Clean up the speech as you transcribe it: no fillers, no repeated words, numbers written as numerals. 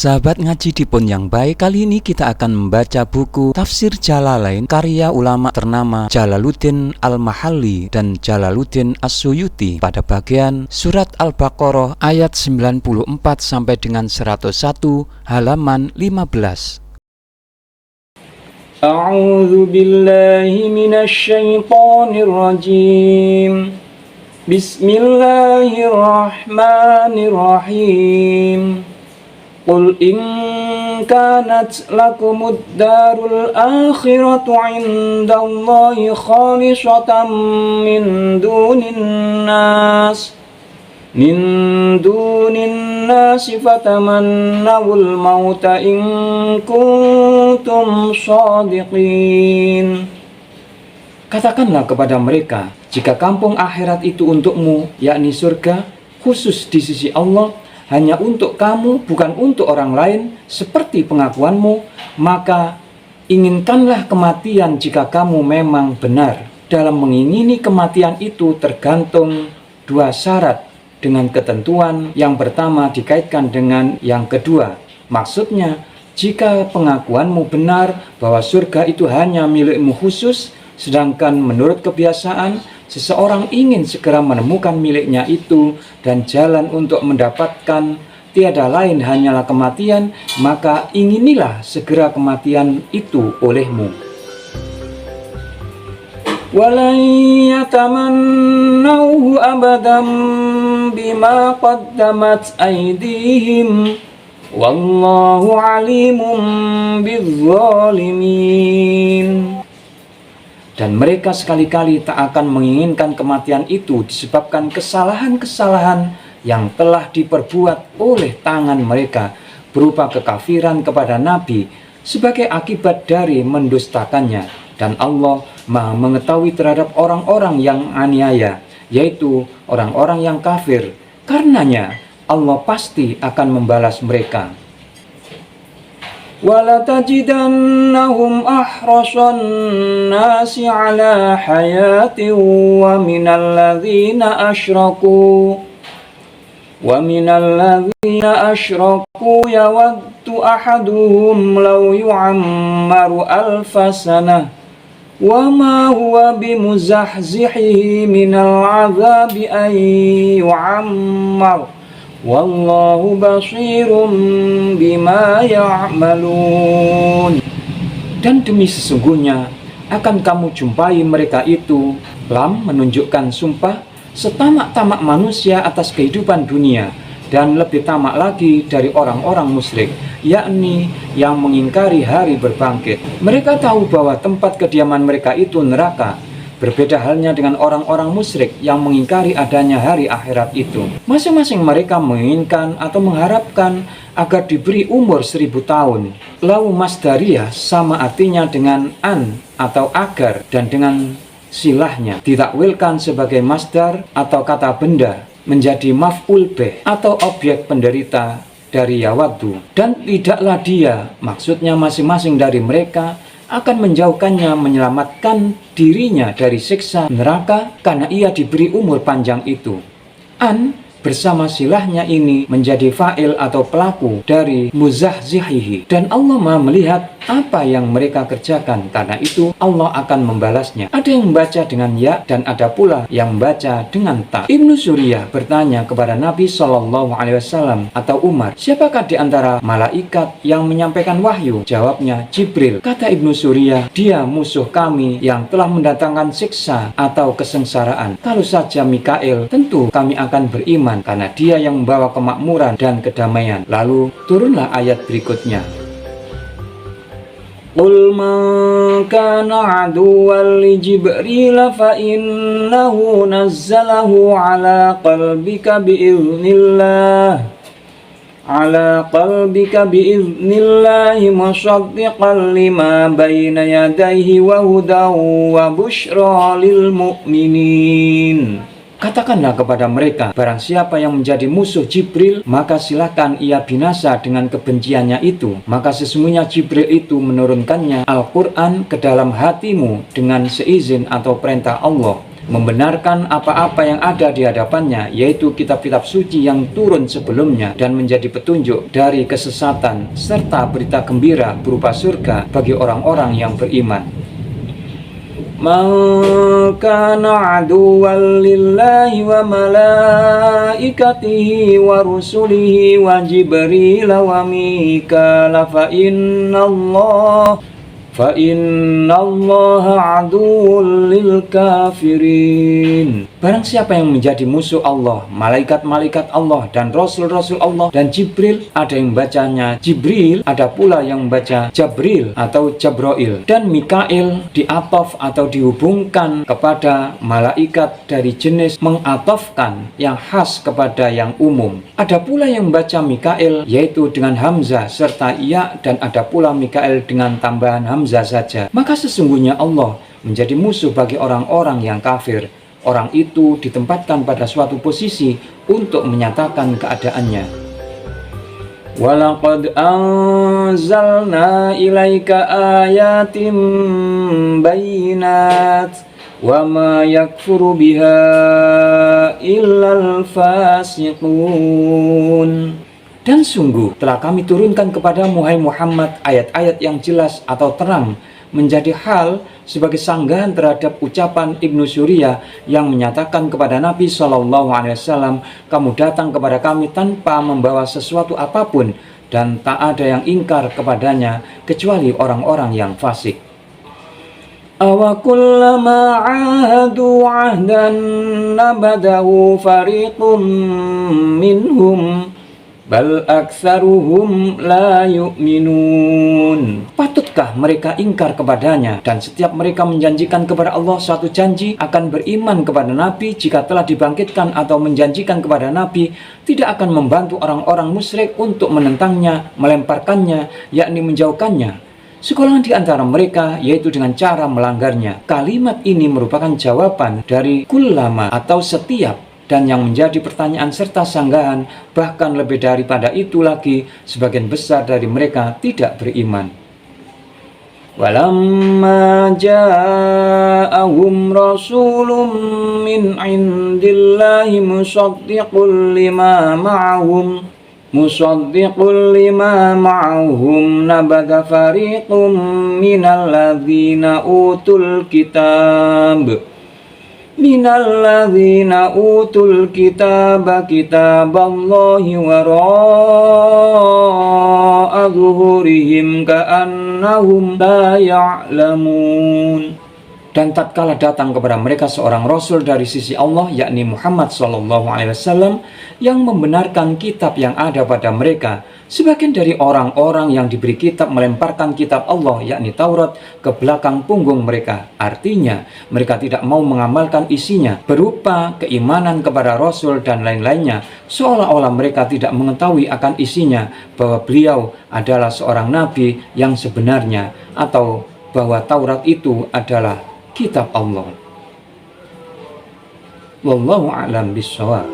Sahabat ngaji dipun yang baik, kali ini kita akan membaca buku Tafsir Jalalain karya ulama ternama Jalaluddin Al-Mahalli dan Jalaluddin As-Suyuti pada bagian surat Al-Baqarah ayat 94 sampai dengan 101 halaman 15. A'udzu billahi minasy syaithanir rajim. Bismillahirrahmanirrahim. Qul in kanat lakumud darul akhiratu 'indallahi khalisatan min dunin nas fatamannawul mauta in kuntum shadiqin. Katakanlah kepada mereka, jika kampung akhirat itu untukmu, yakni surga, khusus di sisi Allah, hanya untuk kamu, bukan untuk orang lain, seperti pengakuanmu, maka inginkanlah kematian jika kamu memang benar. Dalam mengingini kematian itu tergantung dua syarat dengan ketentuan yang pertama dikaitkan dengan yang kedua. Maksudnya, jika pengakuanmu benar bahwa surga itu hanya milikmu khusus, sedangkan menurut kebiasaan, seseorang ingin segera menemukan miliknya itu dan jalan untuk mendapatkan tiada lain hanyalah kematian, maka inginilah segera kematian itu olehmu. Walan yatamannawhu abadan bima qaddamat aydihim wallahu alimun bizzalimin. Dan mereka sekali-kali tak akan menginginkan kematian itu disebabkan kesalahan-kesalahan yang telah diperbuat oleh tangan mereka berupa kekafiran kepada Nabi sebagai akibat dari mendustakannya. Dan Allah Maha mengetahui terhadap orang-orang yang aniaya, yaitu orang-orang yang kafir. Karenanya Allah pasti akan membalas mereka. وَلَتَجِدَنَّهُمْ أَحْرَصَ النَّاسِ عَلَى حَيَاةٍ وَمِنَ الَّذِينَ أَشْرَكُوا يَوَدُّ أَحَدُهُمْ لَوْ يُعَمَّرُ أَلْفَ سَنَةٍ وَمَا هُوَ بِمُزَحْزِحِهِ مِنَ الْعَذَابِ أَن يُعَمَّرَ Wallahu basirum bima ya'malun. Dan demi sesungguhnya akan kamu jumpai mereka itu, lam menunjukkan sumpah, setamak-tamak manusia atas kehidupan dunia, dan lebih tamak lagi dari orang-orang musyrik, yakni yang mengingkari hari berbangkit. Mereka tahu bahwa tempat kediaman mereka itu neraka. Berbeda halnya dengan orang-orang musyrik yang mengingkari adanya hari akhirat itu. Masing-masing mereka menginginkan atau mengharapkan agar diberi umur 1000 tahun. Lau masdariyah sama artinya dengan an atau agar, dan dengan silahnya ditakwilkan sebagai masdar atau kata benda menjadi maf'ul bih atau objek penderita dari yawaddu. Dan tidaklah dia, maksudnya masing-masing dari mereka, akan menjauhkannya, menyelamatkan dirinya dari siksa neraka karena ia diberi umur panjang itu. An bersama silahnya ini menjadi fa'il atau pelaku dari muzahzihihi, dan Allah Maha melihat apa yang mereka kerjakan, karena itu Allah akan membalasnya. Ada yang membaca dengan ya dan ada pula yang membaca dengan ta. Ibnu Suriyah bertanya kepada Nabi SAW atau Umar, siapakah di antara malaikat yang menyampaikan wahyu? Jawabnya Jibril. Kata Ibnu Suriyah, dia musuh kami yang telah mendatangkan siksa atau kesengsaraan. Kalau saja Mikail, tentu kami akan beriman karena dia yang membawa kemakmuran dan kedamaian. Lalu turunlah ayat berikutnya. Qul man kana aduwwan li Jibril fa innahu nazzalahu ala qalbika bi'idznillahi musaddiqan lima baina yadayhi wa hudan wa busyra lil mu'minin. Katakanlah kepada mereka, barang siapa yang menjadi musuh Jibril, maka silakan ia binasa dengan kebenciannya itu. Maka sesungguhnya Jibril itu menurunkannya Al-Quran ke dalam hatimu dengan seizin atau perintah Allah. membenarkan apa-apa yang ada di hadapannya, yaitu kitab-kitab suci yang turun sebelumnya dan menjadi petunjuk dari kesesatan, serta berita gembira berupa surga bagi orang-orang yang beriman. Man kana aduwwan lillahi wa malaikatihi wa rusulihi wa Jibril wa Mikala fa innallaha aduwwul lil kafirin. Barang siapa yang menjadi musuh Allah, malaikat-malaikat Allah dan rasul-rasul Allah dan Jibril, ada yang membacanya Jibril, ada pula yang membaca Jabril atau Jabroil, dan Mikail diatof atau dihubungkan kepada malaikat dari jenis mengatofkan yang khas kepada yang umum. Ada pula yang membaca Mikail yaitu dengan hamzah serta iya, dan ada pula Mikail dengan tambahan hamzah saja. Maka sesungguhnya Allah menjadi musuh bagi orang-orang yang kafir. Orang itu ditempatkan pada suatu posisi untuk menyatakan keadaannya. Walaqad anzalna ilaika ayatin bayyinat wa ma yakfuru biha illal fasiqun. Dan sungguh telah kami turunkan kepadamu, hai Muhammad, ayat-ayat yang jelas atau terang, menjadi hal sebagai sanggahan terhadap ucapan Ibnu Suriyah yang menyatakan kepada Nabi SAW, kamu datang kepada kami tanpa membawa sesuatu apapun, dan tak ada yang ingkar kepadanya kecuali orang-orang yang fasik. Awakullama ahadu ahdan nabadahu fariqum minhum bal aktsaruhum la yu'minun. Patutkah mereka ingkar kepadanya, dan setiap mereka menjanjikan kepada Allah suatu janji akan beriman kepada Nabi jika telah dibangkitkan, atau menjanjikan kepada Nabi tidak akan membantu orang-orang musyrik untuk menentangnya, melemparkannya, yakni menjauhkannya. Segolongan di antara mereka, yaitu dengan cara melanggarnya. Kalimat ini merupakan jawaban dari kullama atau setiap, dan yang menjadi pertanyaan serta sanggahan. Bahkan lebih daripada itu lagi, sebagian besar dari mereka tidak beriman. Walamma ja'ahum rasulun min indillahi musaddiqul lima ma'ahum nabadha fariqum minal ladzina utul kitaba kitaballahi wara'a zuhurihim ka'annahum la ya'lamun. Dan tatkala datang kepada mereka seorang rasul dari sisi Allah, yakni Muhammad SAW, yang membenarkan kitab yang ada pada mereka, sebagian dari orang-orang yang diberi kitab melemparkan kitab Allah, yakni Taurat, ke belakang punggung mereka. Artinya, mereka tidak mau mengamalkan isinya, berupa keimanan kepada Rasul dan lain-lainnya, seolah-olah mereka tidak mengetahui akan isinya, bahwa beliau adalah seorang nabi yang sebenarnya, atau bahwa Taurat itu adalah kitab Allah. Wallahu a'lam bishawab.